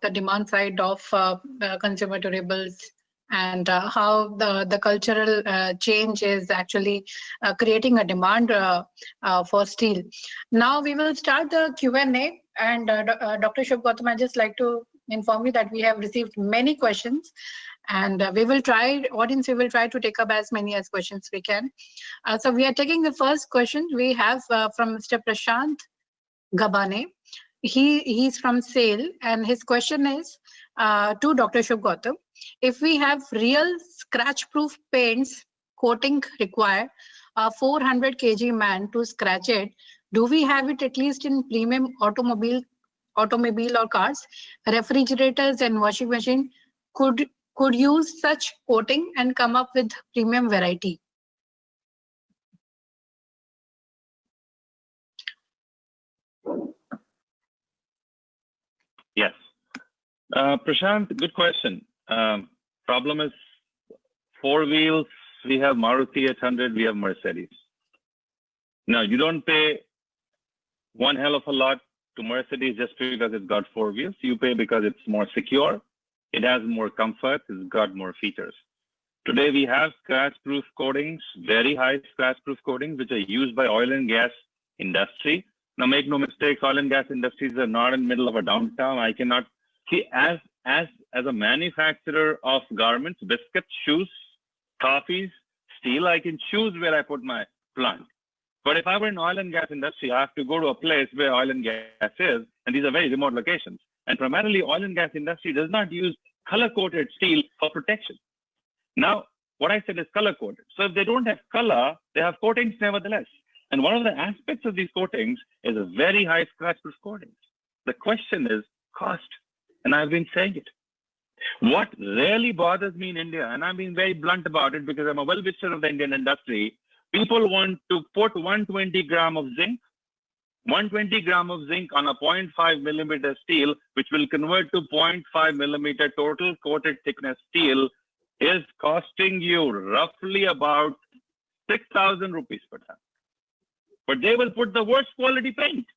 the demand side of consumer durables and how the cultural change is actually creating a demand for steel. Now we will start the Q&A, and Dr. Shubh Gautam, I'd just like to inform you that we have received many questions, and we will try to take up as many as questions we can. So we are taking the first question we have from Mr. Prashant Gabane. He's from SAIL, and his question is to Dr. Shubh Gautam. If we have real scratch-proof paints coating require a 400 kg man to scratch it, do we have it at least in premium automobile or cars? Refrigerators and washing machine could use such coating and come up with premium variety. Yes. Prashant, good question. Problem is, four wheels, we have Maruti 800, we have Mercedes. Now, you don't pay one hell of a lot to Mercedes just because it's got four wheels. You pay because it's more secure, it has more comfort, it's got more features. Today, we have scratch-proof coatings, very high scratch-proof coatings, which are used by oil and gas industry. Now, make no mistakes, oil and gas industries are not in the middle of a downtown. I cannot see as a manufacturer of garments, biscuits, shoes, coffees, steel, I can choose where I put my plant. But if I were in oil and gas industry, I have to go to a place where oil and gas is, and these are very remote locations. And primarily, oil and gas industry does not use color-coated steel for protection. Now, what I said is color-coated. So if they don't have color, they have coatings nevertheless. And one of the aspects of these coatings is a very high scratch-proof coatings. The question is cost. And I've been saying it. What really bothers me in India, and I'm being very blunt about it because I'm a well-wisher of the Indian industry, people want to put 120 gram of zinc, 120 gram of zinc on a 0.5 millimeter steel, which will convert to 0.5 millimeter total coated thickness steel, is costing you roughly about 6,000 rupees per ton. But they will put the worst quality paint.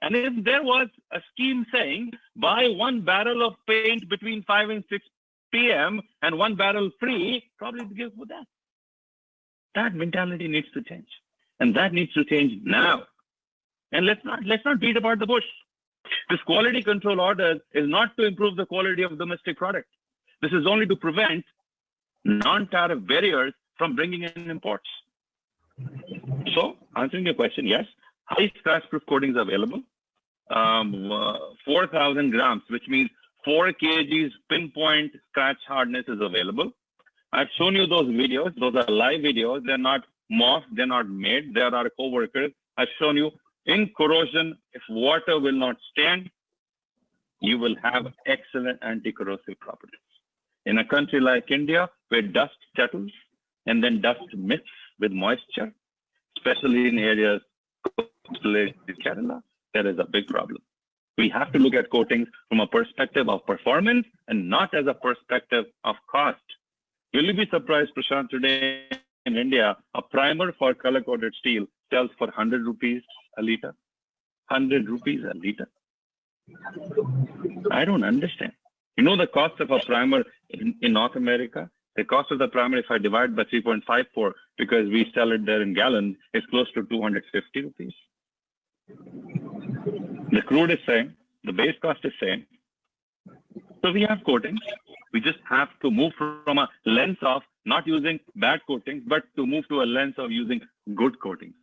And if there was a scheme saying, buy one barrel of paint between 5 and 6 p.m. and one barrel free, probably give for that. That mentality needs to change. And that needs to change now. And let's not beat about the bush. This quality control order is not to improve the quality of domestic product. This is only to prevent non-tariff barriers from bringing in imports. So, answering your question, yes, high scratch-proof coatings available. 4,000 grams, which means 4 kgs pinpoint scratch hardness is available. I've shown you those videos. Those are live videos. They're not mocked. They're not made. There are co-workers. I've shown you in corrosion, if water will not stand, you will have excellent anti-corrosive properties. In a country like India, where dust settles and then dust mixes with moisture, especially in areas like Kerala, there is a big problem. We have to look at coatings from a perspective of performance and not as a perspective of cost. Will you be surprised, Prashant, today in India, a primer for color-coated steel sells for 100 rupees a liter? 100 rupees a liter? I don't understand. You know the cost of a primer in North America? The cost of the primer, if I divide by 3.54, because we sell it there in gallons, is close to 250 rupees. The crude is same, the base cost is same. So we have coatings. We just have to move from a lens of not using bad coatings, but to move to a lens of using good coatings.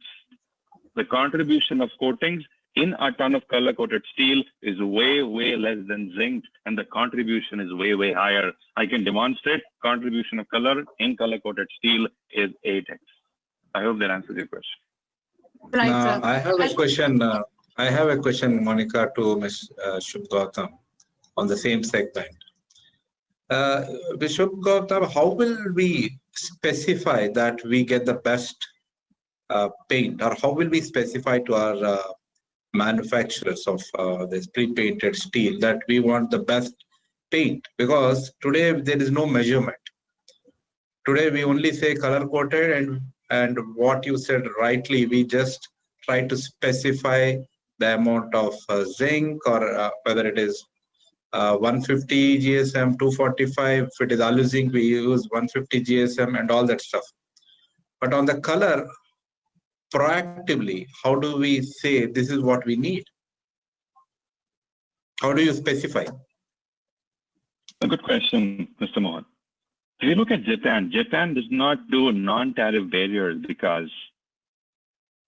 The contribution of coatings in a ton of color-coated steel is way, way less than zinc, and the contribution is way, way higher. I can demonstrate contribution of color in color-coated steel is 8x. I hope that answers your question. Right, I have a question. I have a question, Monica, to Ms. Shubh Gautam on the same segment. Ms. Shubh Gautam, how will we specify that we get the best paint, or how will we specify to our manufacturers of this pre-painted steel that we want the best paint? Because today there is no measurement. Today we only say color coated, and what you said rightly, we just try to specify the amount of zinc, or whether it is 150 GSM, 245. If it is alu zinc, we use 150 GSM and all that stuff. But on the color, proactively, how do we say this is what we need? How do you specify? A good question, Mr. Mohan. If you look at Japan, Japan does not do non-tariff barriers because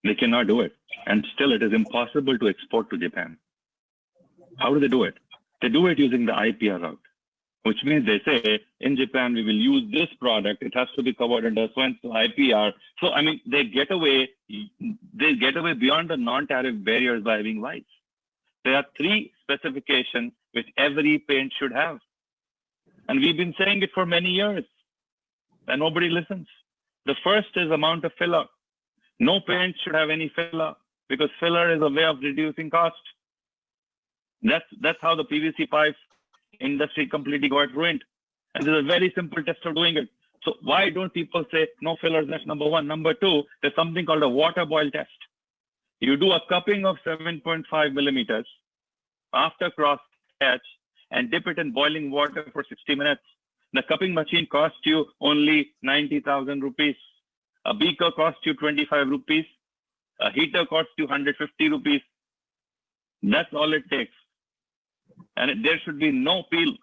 they cannot do it. And still it is impossible to export to Japan. How do they do it? They do it using the IPR route, which means they say, in Japan, we will use this product. It has to be covered under so-and-so IPR. So, I mean, they get away beyond the non-tariff barriers by having lights. There are 3 specifications which every paint should have. And we've been saying it for many years, and nobody listens. The first is amount of filler. No paint should have any filler, because filler is a way of reducing cost. That's how the PVC pipe industry completely got ruined. And there's a very simple test of doing it. So why don't people say no fillers? That's number 1. Number 2, there's something called a water boil test. You do a cupping of 7.5 millimeters after cross hatch and dip it in boiling water for 60 minutes. The cupping machine costs you only 90,000 rupees. A beaker costs you 25 rupees. A heater costs you 150 rupees. That's all it takes. And there should be no peel.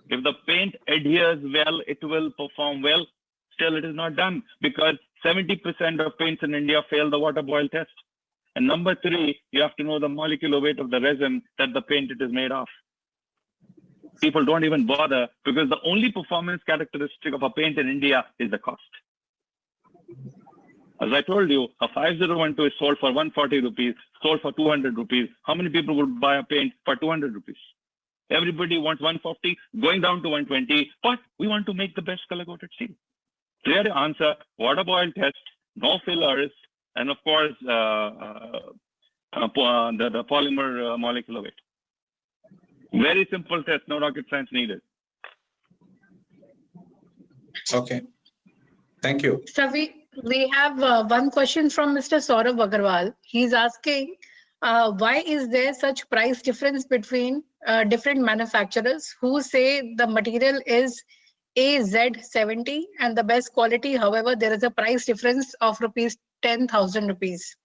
If the paint adheres well, it will perform well. Still, it is not done because 70% of paints in India fail the water boil test. And number 3, you have to know the molecular weight of the resin that the paint it is made of. People don't even bother because the only performance characteristic of a paint in India is the cost. As I told you, a 5012 is sold for 140 rupees, sold for 200 rupees. How many people would buy a paint for 200 rupees? Everybody wants 140, going down to 120, but we want to make the best color-coated steel. Clear answer, water boil test, no fillers, and of course, the polymer molecular weight. Very simple test, no rocket science needed. Okay, thank you. So we have one question from Mr. Saurav Agarwal. He's asking, why is there such price difference between different manufacturers who say the material is AZ70 and the best quality? However, there is a price difference of 10,000 rupees.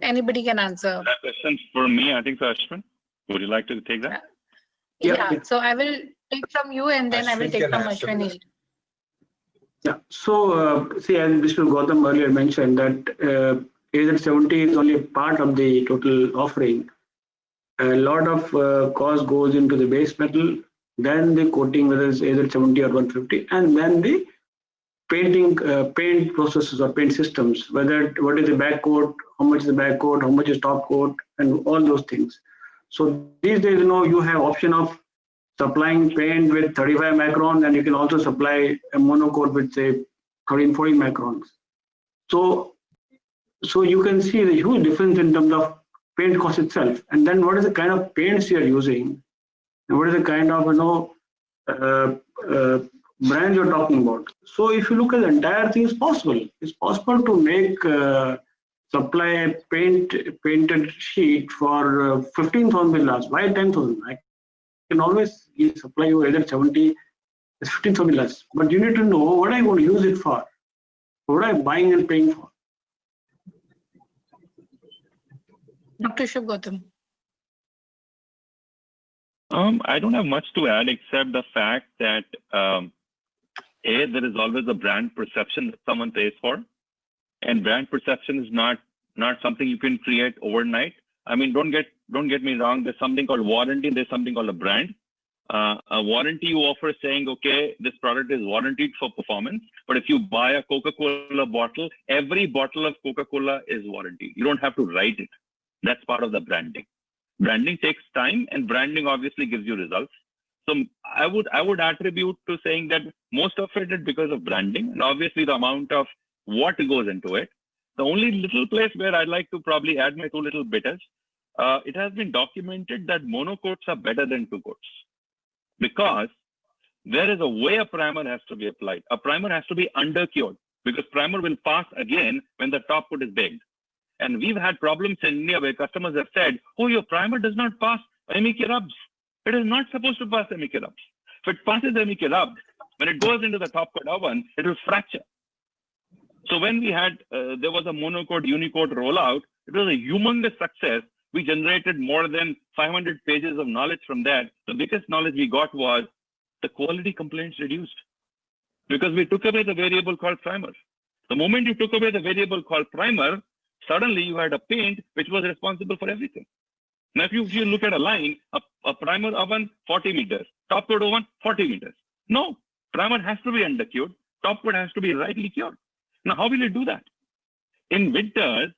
Anybody can answer. That question for me, I think so, Ashwin. Would you like to take that? Yeah. So I will take from you and then I will take from Ashwini. Yeah. So, see, as Mr. Gautam earlier mentioned that AZ70 is only a part of the total offering. A lot of cost goes into the base metal, then the coating, whether it's AZ70 or 150, and then the painting, paint processes or paint systems, what is the back coat, how much is the back coat, how much is top coat, and all those things. So these days, you have option of supplying paint with 35 microns, and you can also supply a monocoat with say 13, 14 microns. So you can see the huge difference in terms of paint cost itself. And then what is the kind of paints you are using, and what is the kind of brand you're talking about. So if you look at the entire thing, it's possible. It's possible to make supply a painted sheet for 15,000 villas. Why 10,000? I can always supply you either 70, 15,000 villas. But you need to know what I'm going to use it for. What I'm buying and paying for. Dr. Shubh Gautam. I don't have much to add except the fact that there is always a brand perception that someone pays for, and brand perception is not something you can create overnight. I mean, don't get me wrong. There's something called warranty. There's something called a brand. A warranty you offer saying, okay, this product is warranted for performance. But if you buy a Coca-Cola bottle, every bottle of Coca-Cola is warranted. You don't have to write it. That's part of the branding. Branding takes time, and branding obviously gives you results. So I would attribute to saying that most of it is because of branding, and obviously the amount of what goes into it. The only little place where I'd like to probably add my 2 little bit is, it has been documented that monocoats are better than 2 coats because there is a way a primer has to be applied. A primer has to be undercured because primer will pass again when the top coat is baked. And we've had problems in India where customers have said, oh, your primer does not pass MEK rubs. It is not supposed to pass MEK rubs. If it passes MEK rubs, when it goes into the top coat oven, it will fracture. So when we had, there was a monocoat, unicoat rollout, it was a humongous success. We generated more than 500 pages of knowledge from that. The biggest knowledge we got was the quality complaints reduced because we took away the variable called primer. The moment you took away the variable called primer, suddenly you had a paint which was responsible for everything. Now, if you look at a line, a primer oven, 40 meters, top coat oven, 40 meters. No, primer has to be undercured, top coat has to be rightly cured. Now, how will you do that? In winters,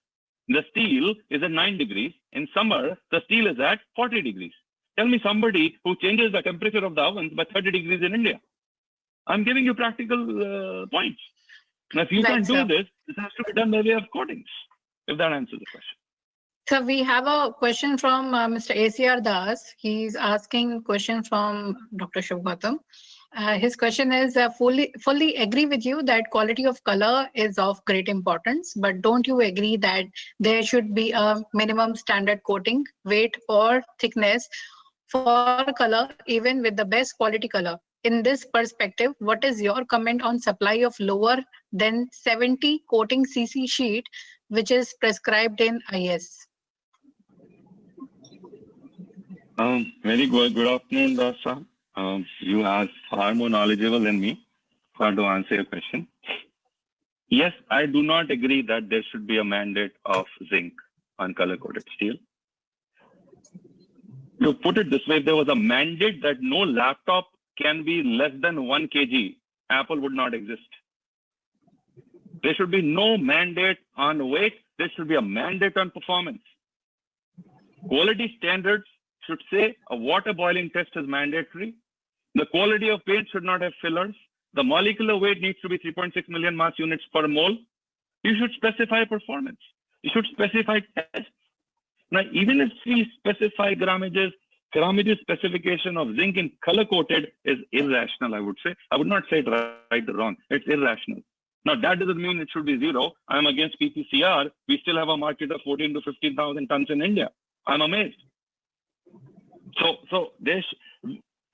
the steel is at 9 degrees. In summer, the steel is at 40 degrees. Tell me somebody who changes the temperature of the ovens by 30 degrees in India. I'm giving you practical points. Now, if you can't do this, this has to be done by way of coatings, if that answers the question. So we have a question from Mr. ACR Das. He's asking a question from Dr. Shubh Gautam. His question is, fully agree with you that quality of color is of great importance, but don't you agree that there should be a minimum standard coating, weight or thickness for color, even with the best quality color? In this perspective, what is your comment on supply of lower than 70 coating CC sheet, which is prescribed in IS? Very good. Good afternoon, Dasa. You are far more knowledgeable than me to answer your question. Yes, I do not agree that there should be a mandate of zinc on color-coated steel. To put it this way, if there was a mandate that no laptop can be less than 1 kg, Apple would not exist. There should be no mandate on weight. There should be a mandate on performance. Quality standards should say a water boiling test is mandatory. The quality of paint should not have fillers. The molecular weight needs to be 3.6 million mass units per mole. You should specify performance. You should specify tests. Now, even if we specify grammages specification of zinc in color-coated is irrational, I would say. I would not say it right or wrong. It's irrational. Now, that doesn't mean it should be zero. I'm against PPCR. We still have a market of 14 to 15,000 tons in India. I'm amazed. So there's,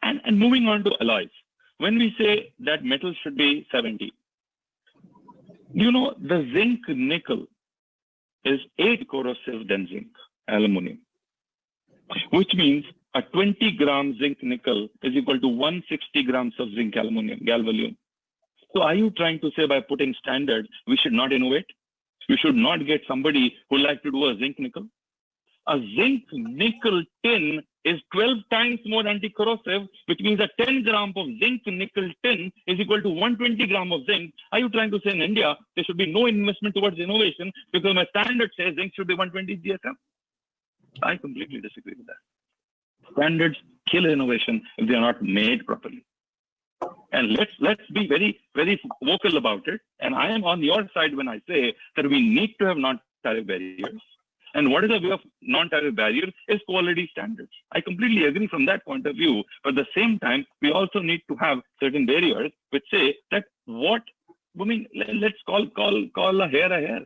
and moving on to alloys. When we say that metal should be 70, you know, the zinc nickel is 8 corrosive than zinc aluminum, which means a 20 gram zinc nickel is equal to 160 grams of zinc aluminum, galvalume. So are you trying to say by putting standards, we should not innovate? We should not get somebody who like to do a zinc nickel? A zinc nickel tin is 12 times more anti-corrosive, which means a 10 gram of zinc nickel tin is equal to 120 gram of zinc. Are you trying to say in India, there should be no investment towards innovation because my standard says zinc should be 120 GSM? I completely disagree with that. Standards kill innovation if they are not made properly. And let's be very, very vocal about it. And I am on your side when I say that we need to have non-tariff barriers. And what is the way of non-tariff barriers is quality standards. I completely agree from that point of view. But at the same time, we also need to have certain barriers which say that what, I mean, let's call a hair a hair,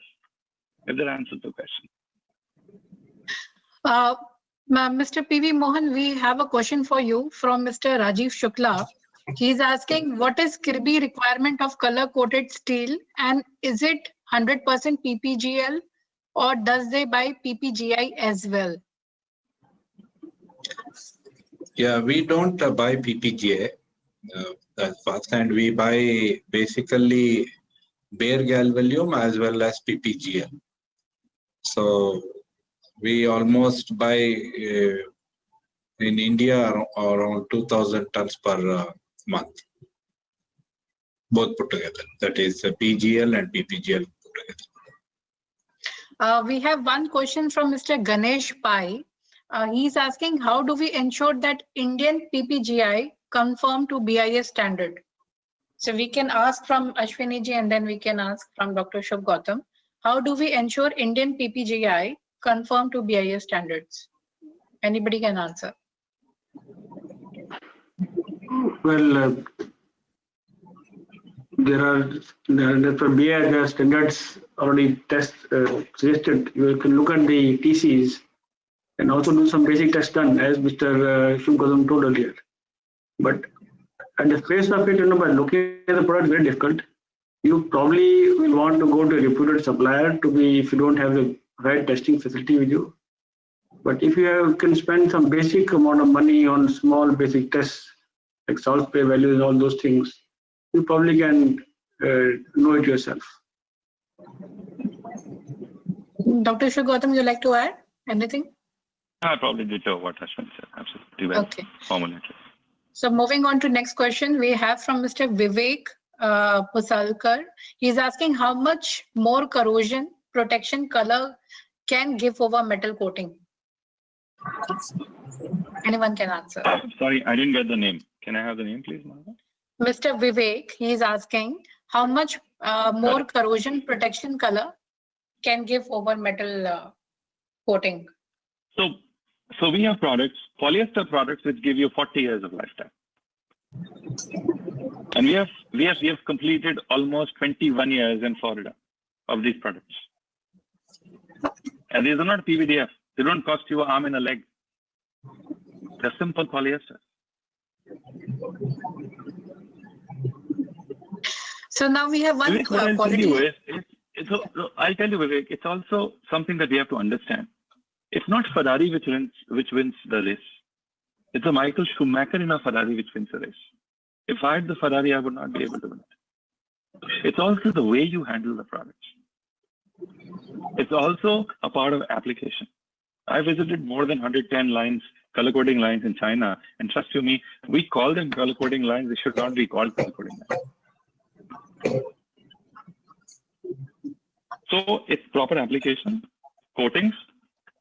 if that answers the question. Mr. PV Mohan, we have a question for you from Mr. Rajiv Shukla. He's asking, what is Kirby requirement of color-coated steel, and is it 100% PPGL, or does they buy PPGI as well? Yeah, we don't buy PPGA. That's first, and we buy basically bare galvalume as well as PPGL. So we almost buy in India around 2,000 tons per month, both put together. That is PGL and PPGL put together. We have one question from Mr. Ganesh Pai. He's asking, how do we ensure that Indian PPGI conform to BIS standard? So we can ask from Ashwini ji and then we can ask from Dr. Shubh Gautam. How do we ensure Indian PPGI conform to BIS standards? Anybody can answer. Well, there are for BIS there are standards already test suggested, you can look at the TCs and also do some basic tests done, as Mr. Shubh Gautam told earlier. But at the face of it, by looking at the product, very difficult. You probably will want to go to a reputed supplier if you don't have the right testing facility with you. But if you can spend some basic amount of money on small basic tests like salt spray values and all those things, you probably can know it yourself. Dr. Shubh Gautam, you like to add anything? I probably did what Ashwin said. Absolutely well Okay. formulated. So moving on to next question, we have from Mr. Vivek Pusalkar. He's asking how much more corrosion protection color can give over metal coating? Anyone can answer. Sorry, I didn't get the name. Can I have the name, please, Martha? Mr. Vivek, he is asking how much more corrosion protection color can give over metal coating? So we have products, polyester products, which give you 40 years of lifetime. And we have completed almost 21 years in Florida of these products. And these are not PVDF. They don't cost you an arm and a leg. They're simple polyester. So now we have one Vivek, what I'll quality. tell you is, I'll tell you, Vivek, it's also something that we have to understand. It's not Ferrari which wins the race. It's a Michael Schumacher in a Ferrari which wins the race. If I had the Ferrari, I would not be able to win it. It's also the way you handle the products. It's also a part of application. I visited more than 110 lines, color coding lines in China, and trust you me, we call them color coding lines. They should not be called color coding lines. So it's proper application, coatings,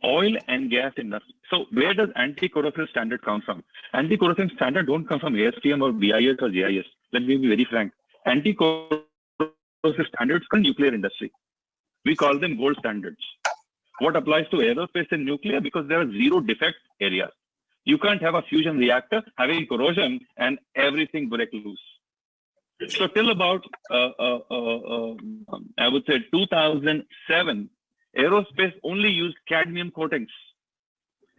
oil and gas industry. So where does anti-corrosive standard come from? Anti-corrosive standard don't come from ASTM or BIS or GIS. Let me be very frank. Anti-corrosive standards come from nuclear industry. We call them gold standards. What applies to aerospace and nuclear? Because there are zero defect areas. You can't have a fusion reactor having corrosion and everything break loose. So till about, I would say 2007, aerospace only used cadmium coatings.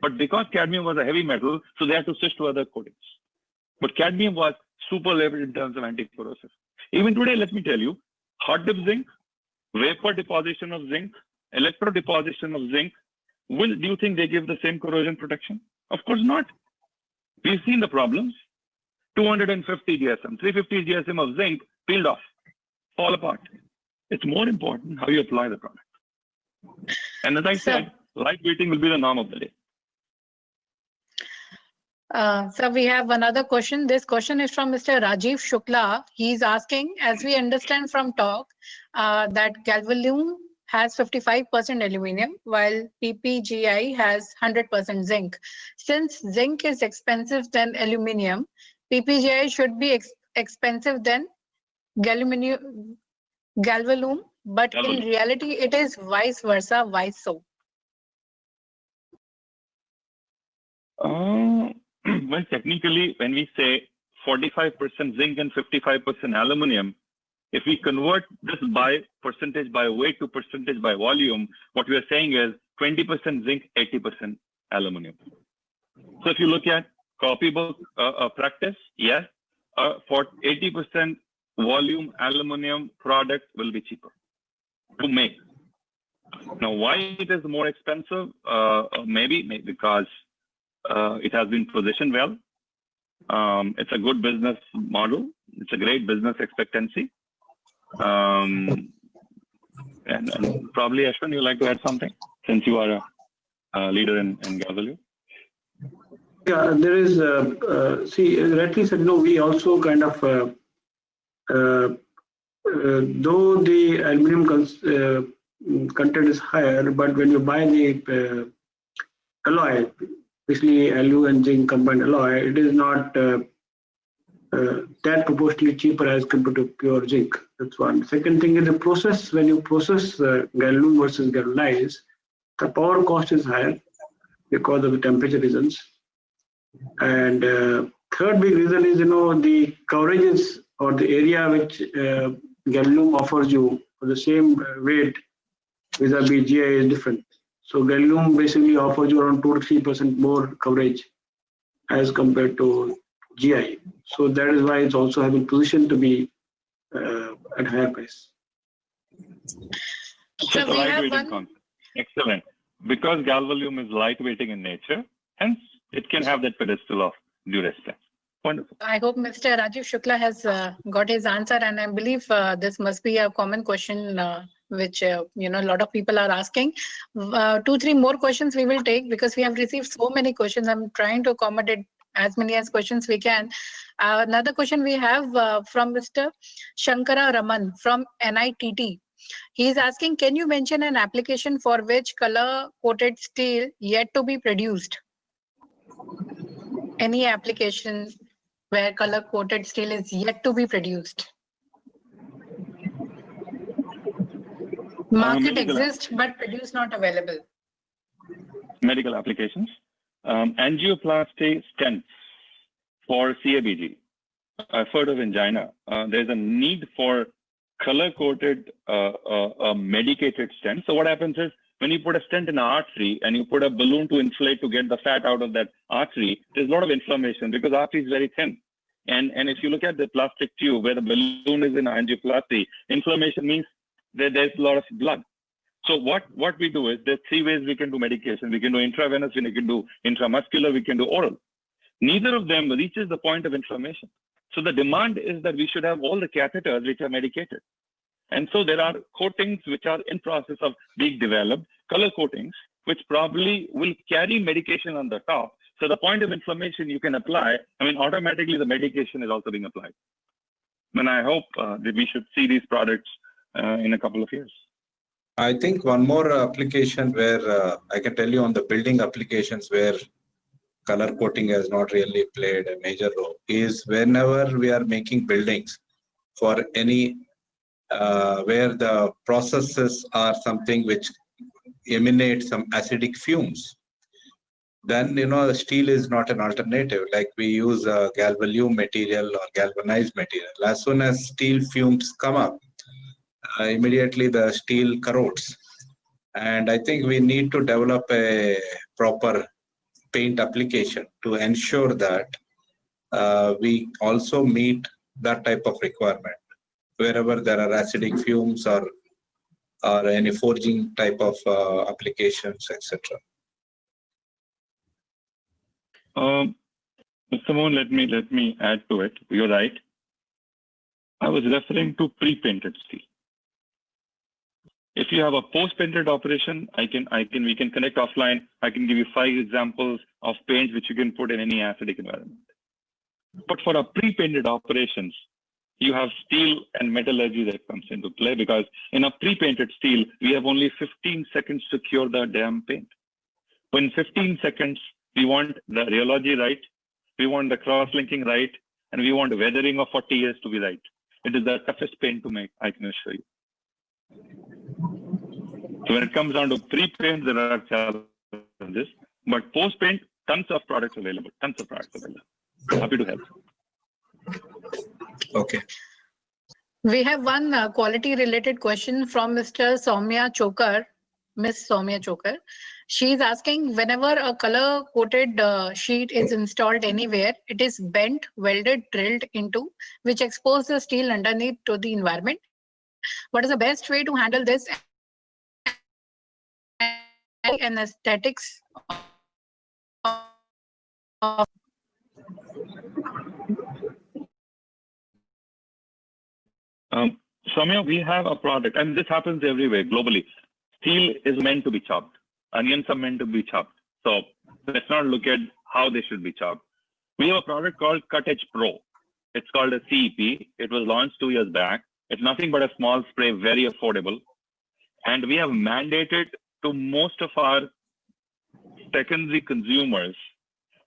But because cadmium was a heavy metal, so they had to switch to other coatings. But cadmium was super level in terms of anti-corrosive. Even today, let me tell you, hot dip zinc, vapor deposition of zinc, electro deposition of zinc, do you think they give the same corrosion protection? Of course not. We've seen the problems. 250 GSM, 350 GSM of zinc peeled off, fall apart. It's more important how you apply the product. And as I said, lightweighting will be the norm of the day. So we have another question. This question is from Mr. Rajiv Shukla. He's asking, as we understand from talk, that Galvalume has 55% aluminum, while PPGI has 100% zinc. Since zinc is expensive than aluminum, PPGI should be expensive than Galvalume, but in reality, it is vice versa. Why so? Well, technically, when we say 45% zinc and 55% aluminum, if we convert this by percentage by weight to percentage by volume, what we are saying is 20% zinc, 80% aluminum. So if you look at copybook practice, yes, for 80% volume aluminum product will be cheaper to make. Now, why it is more expensive? Maybe because it has been positioned well. It's a good business model. It's a great business expectancy. And probably, Ashwin, you'd like to add something since you are a leader in Galvalume. Yeah, there is, see, rightly said, no, we also kind of, though the aluminum content is higher, but when you buy the alloy, basically alu and zinc combined alloy, it is not that proportionally cheaper as compared to pure zinc. That's one. Second thing is the process. When you process galvalume versus galvanize, the power cost is higher because of the temperature reasons. And third big reason is, the coverages or the area which galvalume offers you for the same weight vis-a-vis GI is different. So gadolinium basically offers you around 2 to 3% more coverage as compared to GI. So that is why it's also having position to be at higher price. So Just a we have lightweighting one. concept. Excellent. Because galvalume is lightweighting in nature, hence it can have that pedestal of Durastep. Wonderful. I hope Mr. Rajiv Shukla has got his answer, and I believe this must be a common question which a lot of people are asking. 2-3 more questions we will take because we have received so many questions. I'm trying to accommodate as many as questions we can. Another question we have from Mr. Shankara Raman from NITT. He is asking, can you mention an application for which color-coated steel yet to be produced? Any application where color-coated steel is yet to be produced? Market exists, but produce not available. Medical applications. Angioplasty stents for CABG. I've heard of angina. There's a need for color-coated medicated stent. So what happens is when you put a stent in an artery and you put a balloon to inflate to get the fat out of that artery, there's a lot of inflammation because the artery is very thin. And if you look at the plastic tube where the balloon is in angioplasty, inflammation means that there's a lot of blood. So what we do is there's 3 ways we can do medication. We can do intravenous, we can do intramuscular, we can do oral. Neither of them reaches the point of inflammation. So the demand is that we should have all the catheters which are medicated. And so there are coatings which are in process of being developed, color coatings, which probably will carry medication on the top. So the point of inflammation you can apply, automatically the medication is also being applied. And I hope that we should see these products in a couple of years. I think one more application where I can tell you on the building applications where color coating has not really played a major role is whenever we are making buildings for any where the processes are something which emanate some acidic fumes, then the steel is not an alternative. Like we use galvalume material or galvanized material. As soon as steel fumes come up, immediately the steel corrodes. And I think we need to develop a proper paint application to ensure that we also meet that type of requirement wherever there are acidic fumes or any forging type of applications, etc. Mr. Mohan, let me add to it. You're right. I was referring to pre-painted steel. If you have a post-painted operation, we can connect offline. I can give you 5 examples of paints which you can put in any acidic environment. But for a pre-painted operations, you have steel and metallurgy that comes into play because in a pre-painted steel, we have only 15 seconds to cure the damn paint. But in 15 seconds, we want the rheology right, we want the cross-linking right, and we want weathering of 40 years to be right. It is the toughest paint to make, I can assure you. So when it comes down to pre-paint, there are challenges, but post-paint, tons of products available. Happy to help. Okay. We have one quality-related question from Mr. Soumya Chokar, Miss Soumya Chokar. She is asking, whenever a color-coated sheet is installed anywhere, it is bent, welded, drilled into, which exposes the steel underneath to the environment. What is the best way to handle this and aesthetics of Soumya, we have a product, and this happens everywhere globally. Steel is meant to be chopped. Onions are meant to be chopped. So let's not look at how they should be chopped. We have a product called Cut-Edge Pro. It's called a CEP. It was launched 2 years back. It's nothing but a small spray, very affordable. And we have mandated to most of our secondary consumers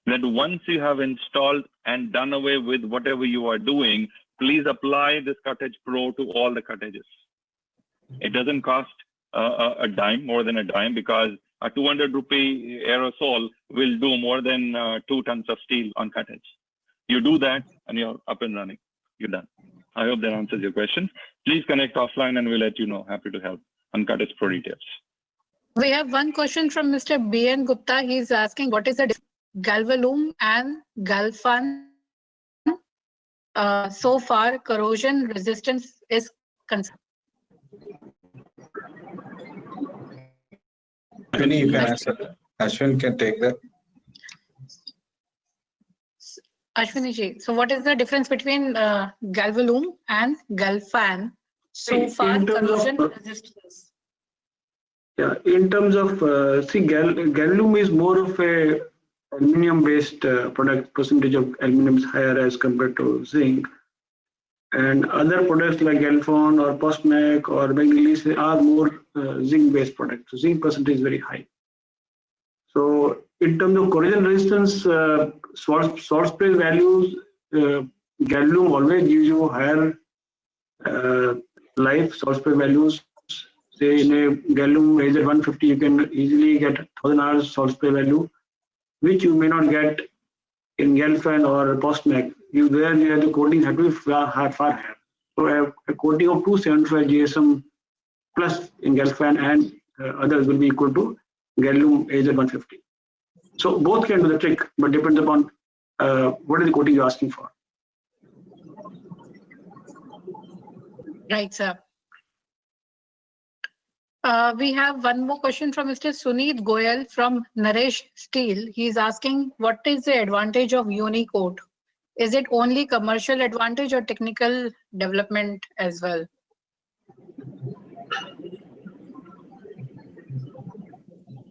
that once you have installed and done away with whatever you are doing, please apply this Cut-Edge Pro to all the cut edges. It doesn't cost a dime, more than a dime, because a 200 rupee aerosol will do more than 2 tons of steel on cut edge. You do that and you're up and running. You're done. I hope that answers your question. Please connect offline and we'll let you know. Happy to help. Uncut is pro details. We have one question from Mr. B.N. Gupta. He's asking, what is the difference Galvalume and Galfan? So far, corrosion resistance is concerned. Ashwini, you can answer that. Ashwin can take that. Ashwini ji, so what is the difference between Galvalume and Galfan? So far, in terms corrosion of, resistance. Yeah, in terms of Galvalume is more of a aluminum-based product. Percentage of aluminum is higher as compared to zinc. And other products like Galfan or Postmac or Bengalis are more zinc-based products. So zinc percentage is very high. So in terms of corrosion resistance, salt spray values, Galvalume always gives you higher life salt spray values. Say in a Galvalume Razor 150, you can easily get 1000 hours salt spray value, which you may not get in Galfan or Postmac. There the coating had to be far higher. So a coating of 275 GSM plus in Galfan and others will be equal to Galvalume Razor 150. So both can do the trick, but depends upon what is the coating you're asking for. Right, sir. We have one more question from Mr. Suneet Goyal from Naresh Steel. He's asking, what is the advantage of Unicoat? Is it only commercial advantage or technical development as well?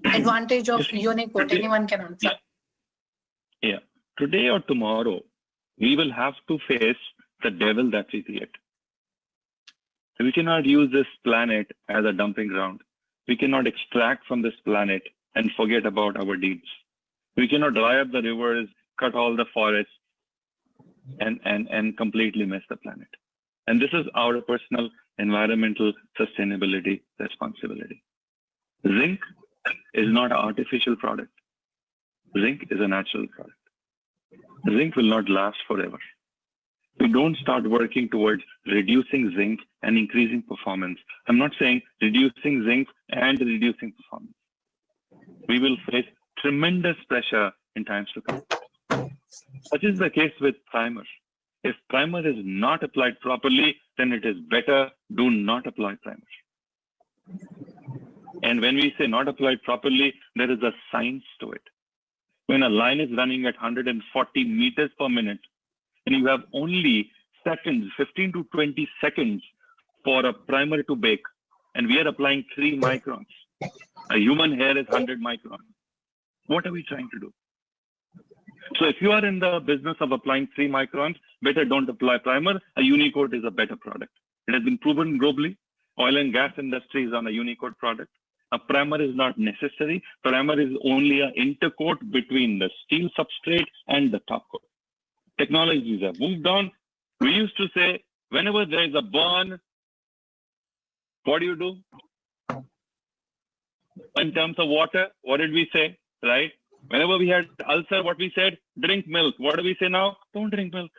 Advantage of Unicoat, anyone can answer. Yeah. Today or tomorrow, we will have to face the devil that we create. We cannot use this planet as a dumping ground. We cannot extract from this planet and forget about our deeds. We cannot dry up the rivers, cut all the forests, and completely mess the planet. And this is our personal environmental sustainability responsibility. Zinc is not an artificial product. Zinc is a natural product. Zinc will not last forever. We don't start working towards reducing zinc and increasing performance. I'm not saying reducing zinc and reducing performance. We will face tremendous pressure in times to come. Such is the case with primer. If primer is not applied properly, then it is better do not apply primer. And when we say not applied properly, there is a science to it. When a line is running at 140 meters per minute, and you have only seconds, 15 to 20 seconds for a primer to bake, and we are applying 3 microns. A human hair is 100 microns. What are we trying to do? So if you are in the business of applying 3 microns, better don't apply primer. A Unicoat is a better product. It has been proven globally. Oil and gas industry is on a Unicoat product. A primer is not necessary. Primer is only an intercoat between the steel substrate and the top coat. Technologies have moved on. We used to say, whenever there is a burn, what do? In terms of water, what did we say, right? Whenever we had ulcer, what we said, drink milk. What do we say now? Don't drink milk.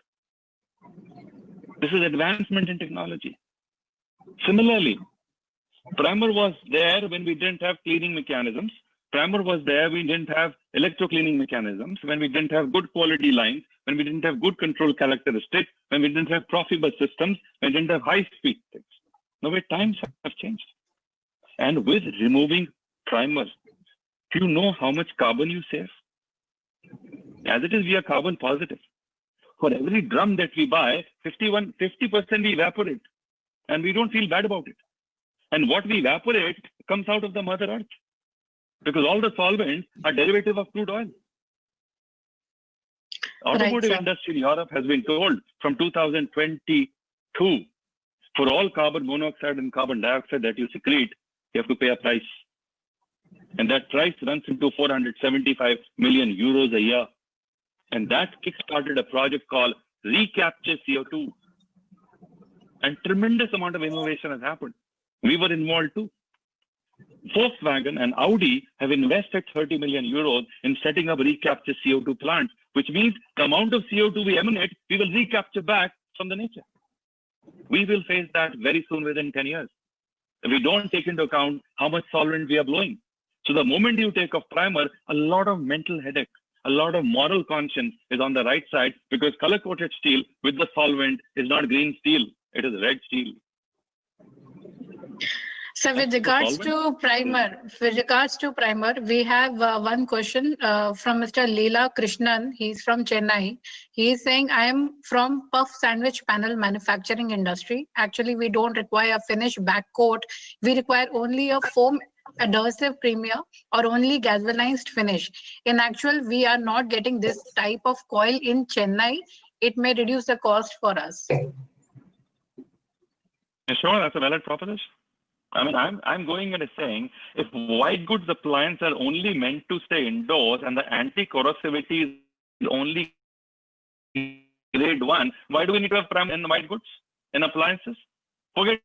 This is advancement in technology. Similarly, primer was there when we didn't have cleaning mechanisms. Primer was there when we didn't have electro-cleaning mechanisms, when we didn't have good quality lines, when we didn't have good control characteristics, when we didn't have Profibus systems, when we didn't have high-speed things. Now, times have changed. And with removing primer, do you know how much carbon you save? As it is, we are carbon positive. For every drum that we buy, 50% we evaporate. And we don't feel bad about it. And what we evaporate comes out of the Mother Earth. Because all the solvents are derivative of crude oil. Automotive industry in Europe has been told from 2022, for all carbon monoxide and carbon dioxide that you secrete, you have to pay a price. And that price runs into 475 million euros a year. And that kickstarted a project called Recapture CO2. And tremendous amount of innovation has happened. We were involved too. Volkswagen and Audi have invested 30 million euros in setting up recapture CO2 plants, which means the amount of CO2 we emanate, we will recapture back from the nature. We will face that very soon within 10 years. we don't take into account how much solvent we are blowing. So the moment you take off primer, a lot of mental headache, a lot of moral conscience is on the right side, because color-coated steel with the solvent is not green steel, it is red steel. So with regards to primer, we have one question from Mr. Leela Krishnan. He's from Chennai. He's saying, I am from puff sandwich panel manufacturing industry. Actually, we don't require a finished back coat. We require only a foam adhesive premier or only galvanized finish. In actual, we are not getting this type of coil in Chennai. It may reduce the cost for us. Sure, that's a valid proposition. I mean, I'm going and saying, if white goods appliances are only meant to stay indoors and the anti-corrosivity is only grade 1, why do we need to have primer in the white goods, in appliances? Forget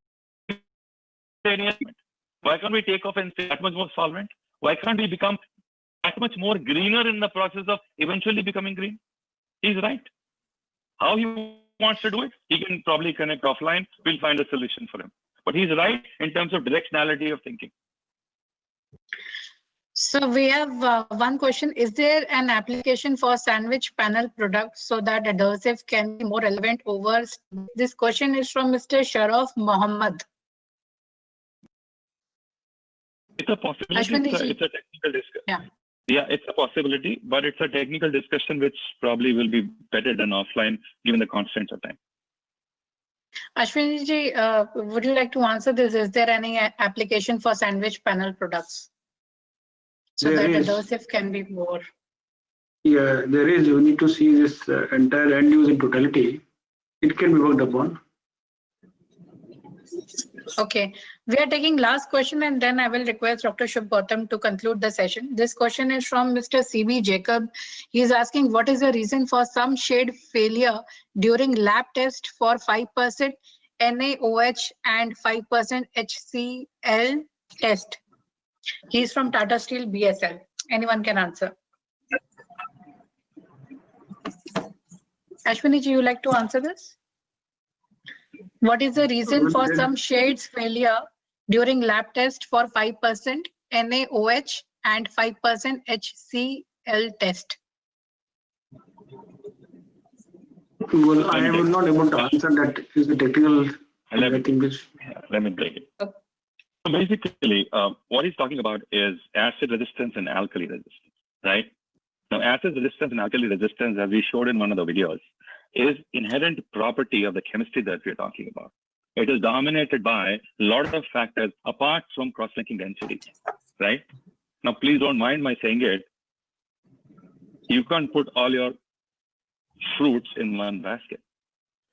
any element. Why can't we take off and say that much more solvent? Why can't we become that much more greener in the process of eventually becoming green? He's right. How he wants to do it, he can probably connect offline. We'll find a solution for him. But he's right in terms of directionality of thinking. So we have one question. Is there an application for sandwich panel products so that adhesive can be more relevant over? This question is from Mr. Sharaf Mohammed. It's a possibility. It's a technical discussion. Yeah, it's a possibility, but it's a technical discussion which probably will be better done offline given the constraints of time. Ashwini ji, would you like to answer this? Is there any application for sandwich panel products so that adhesive can be more? Yeah, there is. You need to see this entire end use in totality. It can be worked upon. Okay, we are taking last question and then I will request Dr. Shubh Gautam to conclude the session. This question is from Mr. CB Jacob. He is asking, what is the reason for some shade failure during lab test for 5% NaOH and 5% HCl test? He is from Tata Steel BSL. Anyone can answer. Ashwini ji, you like to answer this? What is the reason for some shades failure during lab test for 5% NaOH and 5% HCl test? Well, I am not able to answer that. Is the technical thing which. Let me break it. So basically, what he's talking about is acid resistance and alkali resistance, right? Now, acid resistance and alkali resistance, as we showed in one of the videos, is inherent property of the chemistry that we're talking about. It is dominated by a lot of factors apart from cross-linking density, right? Now, please don't mind my saying it. You can't put all your fruits in one basket.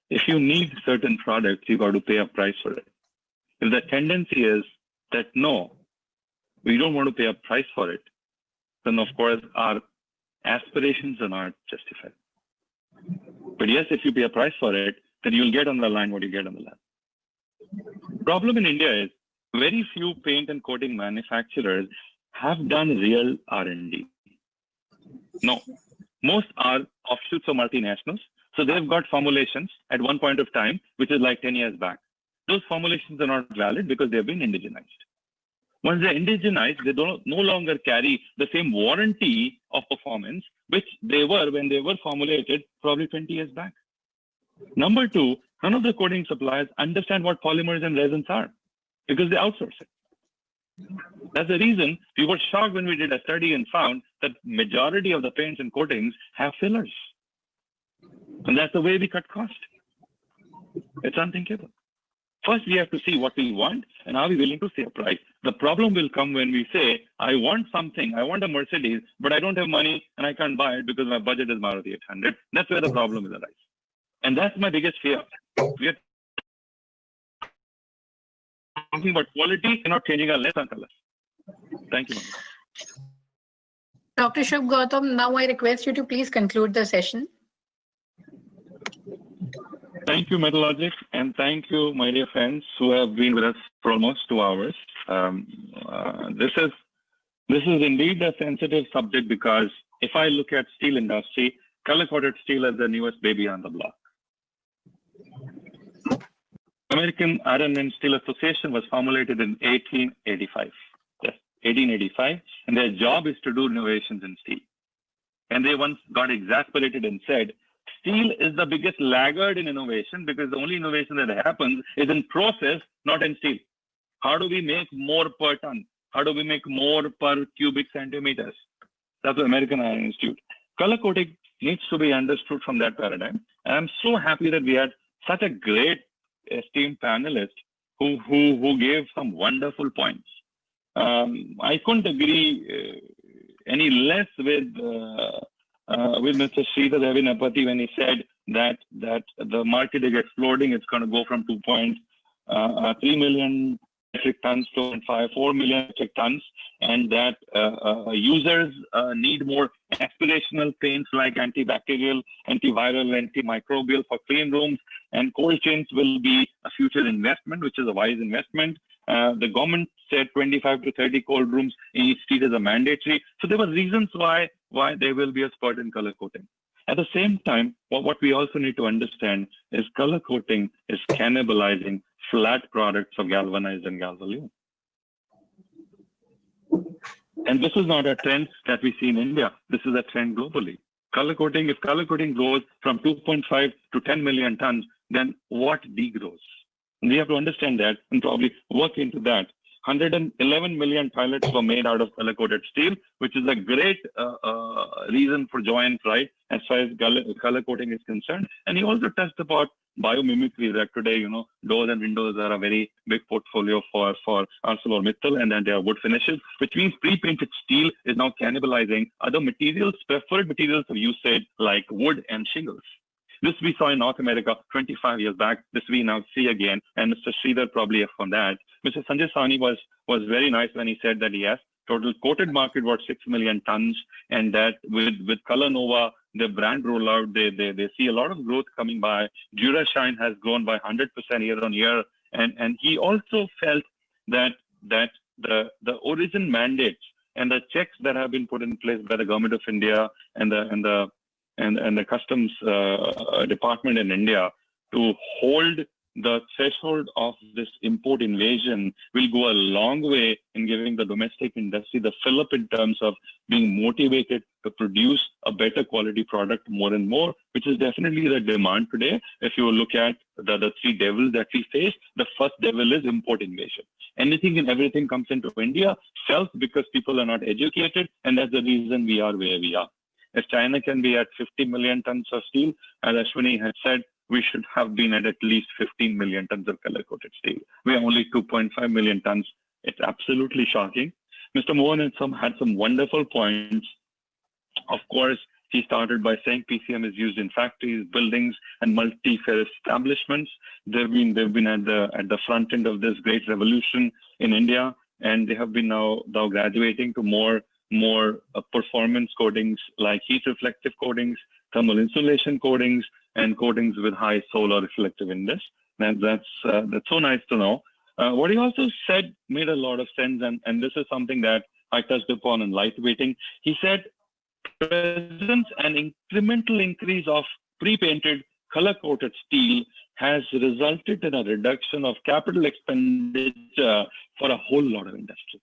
If you need certain products, you got to pay a price for it. If the tendency is that no, we don't want to pay a price for it, then of course our aspirations are not justified. But yes, if you pay a price for it, then you'll get on the line what you get on the lab. Problem in India is very few paint and coating manufacturers have done real R&D. No, most are offshoots of multinationals. So they've got formulations at one point of time, which is like 10 years back. Those formulations are not valid because they've been indigenized. Once they're indigenized, they no longer carry the same warranty of performance, which they were when they were formulated probably 20 years back. Number two, none of the coating suppliers understand what polymers and resins are because they outsource it. That's the reason we were shocked when we did a study and found that majority of the paints and coatings have fillers. And that's the way we cut cost. It's unthinkable. First, we have to see what we want and are we willing to pay a price. The problem will come when we say, I want something, I want a Mercedes, but I don't have money and I can't buy it because my budget is Maruti 800. That's where the problem will arise. And that's my biggest fear. We are talking about quality and not changing our lens on colors. Thank you. Dr. Shubh Gautam, now I request you to please conclude the session. Thank you, Metalogic, and thank you, my dear friends who have been with us for almost 2 hours. This is indeed a sensitive subject because if I look at steel industry, color-coated steel is the newest baby on the block. American Iron and Steel Association was formulated in 1885. Yes, 1885. And their job is to do innovations in steel. And they once got exasperated and said, steel is the biggest laggard in innovation because the only innovation that happens is in process, not in steel. How do we make more per ton? How do we make more per cubic centimeters? That's the American Iron Institute. Color coding needs to be understood from that paradigm. And I'm so happy that we had such a great esteemed panelist who gave some wonderful points. I couldn't agree any less with Mr. Sridhar Devinapati when he said that the market is exploding. It's going to go from 2.3 million metric tons to 4 million metric tons, and that users need more aspirational paints like antibacterial, antiviral, antimicrobial for clean rooms, and cold chains will be a future investment, which is a wise investment. The government said 25 to 30 cold rooms in each street is a mandatory. So there were reasons why there will be a spurt in color coding. At the same time, what we also need to understand is color coding is cannibalizing flat products of galvanized and galvalume. And this is not a trend that we see in India. This is a trend globally. Color coding, if color coding grows from 2.5 to 10 million tons, then what degrows? We have to understand that and probably work into that. 111 million toilets were made out of color-coded steel, which is a great reason for joy and pride as far as color coding is concerned. And he also touched about biomimicry, that today, doors and windows are a very big portfolio for ArcelorMittal, and then they are wood finishes, which means pre-painted steel is now cannibalizing other materials, preferred materials of usage like wood and shingles. This we saw in North America 25 years back. This we now see again. And Mr. Sridhar probably affirmed that. Mr. Sanjay Sahni was very nice when he said that yes, total coated market was 6 million tons, and that with Color Nova, the brand rollout, they see a lot of growth coming by. Durashine has grown by 100% year on year, and he also felt that the origin mandates and the checks that have been put in place by the government of India and the customs department in India to hold the threshold of this import invasion will go a long way in giving the domestic industry the fillip in terms of being motivated to produce a better quality product more and more, which is definitely the demand today. If you look at the three devils that we face, the first devil is import invasion. Anything and everything comes into India, sells because people are not educated, and that's the reason we are where we are. If China can be at 50 million tons of steel, as Ashwini had said, we should have been at least 15 million tons of color-coated steel. We are only 2.5 million tons. It's absolutely shocking. Mr. Mohan had some wonderful points. Of course, he started by saying PCM is used in factories, buildings, and multi-fair establishments. They've been at the front end of this great revolution in India, and they have been now graduating to more performance coatings like heat reflective coatings, thermal insulation coatings, and coatings with high solar reflective index. And that's so nice to know. What he also said made a lot of sense, and this is something that I touched upon in lightweighting. He said presence and incremental increase of pre-painted color-coated steel has resulted in a reduction of capital expenditure for a whole lot of industry.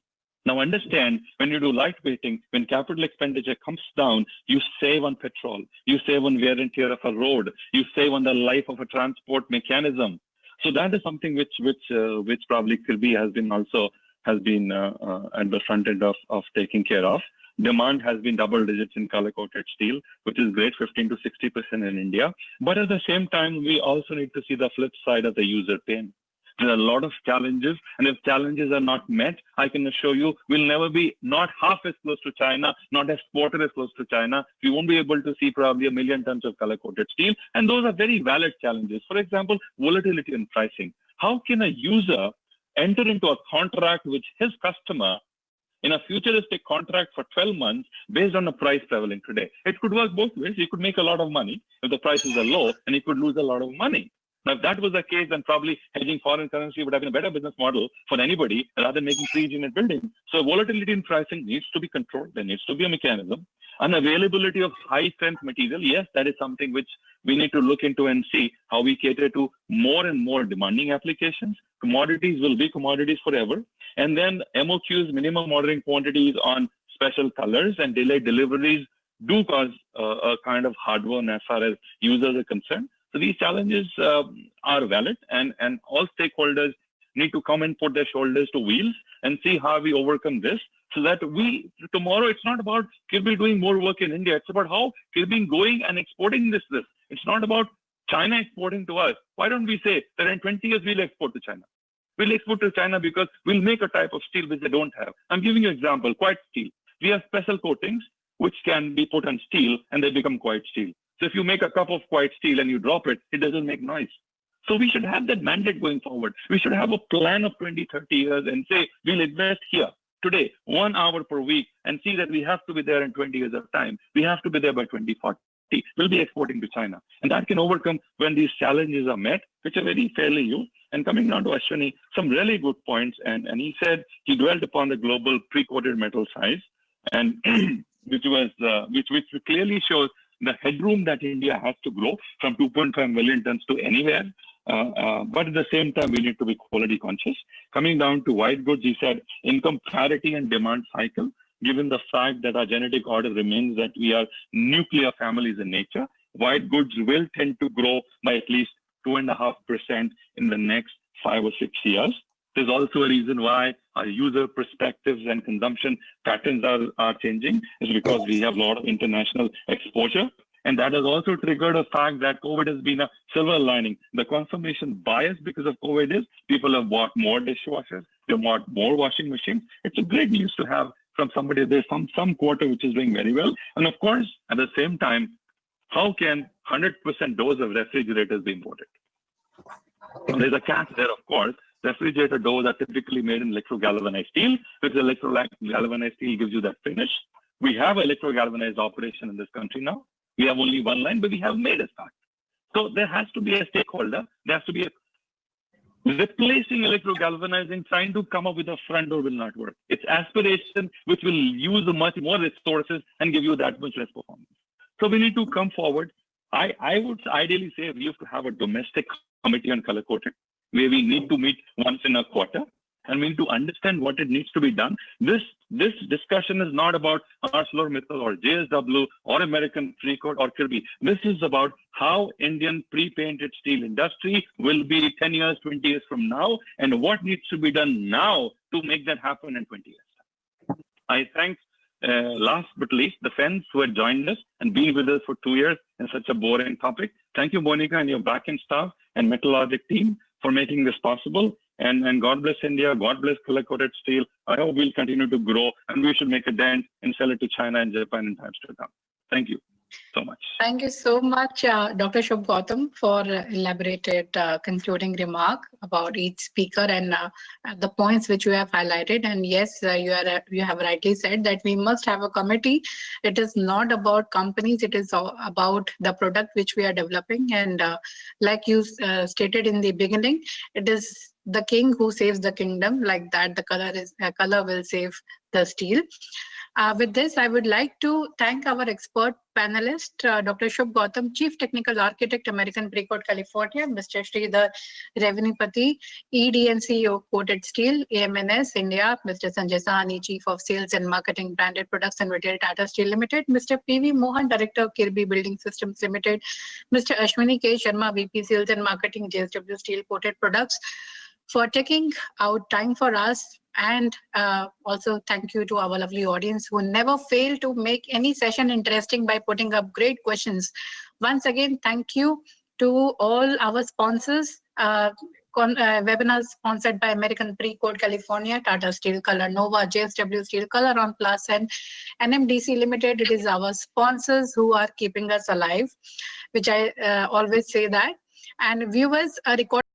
Now understand, when you do lightweighting, when capital expenditure comes down, you save on petrol, you save on wear and tear of a road, you save on the life of a transport mechanism. So that is something which probably Kirby has been at the front end of taking care of. Demand has been double digits in color-coated steel, which is great, 15 to 60% in India. But at the same time, we also need to see the flip side of the user pain. There are a lot of challenges, and if challenges are not met, I can assure you we'll never be not half as close to China, not as quarter as close to China. We won't be able to see probably 1 million tons of color-coated steel, and those are very valid challenges. For example, volatility in pricing. How can a user enter into a contract with his customer in a futuristic contract for 12 months based on the price prevailing today? It could work both ways. You could make a lot of money if the prices are low, and you could lose a lot of money. Now, if that was the case, then probably hedging foreign currency would have been a better business model for anybody rather than making pre-engineered building. So volatility in pricing needs to be controlled. There needs to be a mechanism. Unavailability of high-strength material, yes, that is something which we need to look into and see how we cater to more and more demanding applications. Commodities will be commodities forever. And then MOQs, minimum ordering quantities on special colors and delayed deliveries do cause a kind of hardware as far as users are concerned. So these challenges are valid, and all stakeholders need to come and put their shoulders to wheels and see how we overcome this, so that tomorrow, it's not about Kirby doing more work in India. It's about how Kirby going and exporting this. It's not about China exporting to us. Why don't we say that in 20 years we'll export to China? We'll export to China because we'll make a type of steel which they don't have. I'm giving you an example, quiet steel. We have special coatings which can be put on steel and they become quiet steel. So if you make a cup of quiet steel and you drop it, it doesn't make noise. So we should have that mandate going forward. We should have a plan of 20, 30 years and say, we'll invest here today, 1 hour per week, and see that we have to be there in 20 years of time. We have to be there by 2040. We'll be exporting to China. And that can overcome when these challenges are met, which are very fairly new. And coming down to Ashwani, some really good points. And he said he dwelled upon the global pre-coated metal size, and which clearly shows the headroom that India has to grow from 2.5 million tons to anywhere. But at the same time, we need to be quality conscious. Coming down to white goods, he said income parity and demand cycle, given the fact that our genetic order remains that we are nuclear families in nature, white goods will tend to grow by at least 2.5% in the next 5 or 6 years. There's also a reason why our user perspectives and consumption patterns are changing, is because we have a lot of international exposure. And that has also triggered a fact that COVID has been a silver lining. The confirmation bias because of COVID is people have bought more dishwashers, they've bought more washing machines. It's a great news to have from somebody. There's some quarter which is doing very well. And of course, at the same time, how can 100% dose of refrigerators be imported? And there's a catch there, of course. Refrigerator doors are typically made in electro-galvanized steel, because electro-galvanized steel gives you that finish. We have electro-galvanized operation in this country now. We have only one line, but we have made a start. So there has to be a stakeholder. There has to be a replacing electro-galvanizing, trying to come up with a front door will not work. It's aspiration which will use much more resources and give you that much less performance. So we need to come forward. I would ideally say we have to have a domestic committee on color coated, where we need to meet once in a quarter, and we need to understand what it needs to be done. This discussion is not about ArcelorMittal or JSW or American Precoat or Kirby. This is about how Indian pre-painted steel industry will be 10 years, 20 years from now, and what needs to be done now to make that happen in 20 years. I thank, last but least, the friends who had joined us and been with us for 2 years in such a boring topic. Thank you, Monica, and your back-end staff and Metallurgic team for making this possible. And God bless India, God bless color-coated steel. I hope we'll continue to grow, and we should make a dent and sell it to China and Japan in times to come. Thank you so much. Thank you so much, Dr. Shubh Gautam, for elaborated concluding remark about each speaker and the points which you have highlighted. And yes, you have rightly said that we must have a committee. It is not about companies, it is about the product which we are developing. And like you stated in the beginning, it is the king who saves the kingdom. Like that, the color will save the steel. With this, I would like to thank our expert panelist, Dr. Shubh Gautam, Chief Technical Architect, American Precoat, California, Mr. Sridhar Revanipati, ED and CEO, Coated Steel, AMNS, India, Mr. Sanjay Sahani, Chief of Sales and Marketing, Branded Products and Retail, Tata Steel Limited, Mr. PV Mohan, Director of Kirby Building Systems Limited, Mr. Ashwani K. Sharma, VP Sales and Marketing, JSW Steel Coated Products, for taking out time for us. And also thank you to our lovely audience who never fail to make any session interesting by putting up great questions. Once again, thank you to all our sponsors. Webinar sponsored by American Precoat, California, Tata Steel, Color Nova, JSW Steel, Color on Plus, and NMDC Limited. It is our sponsors who are keeping us alive, which I always say that. And viewers, a recording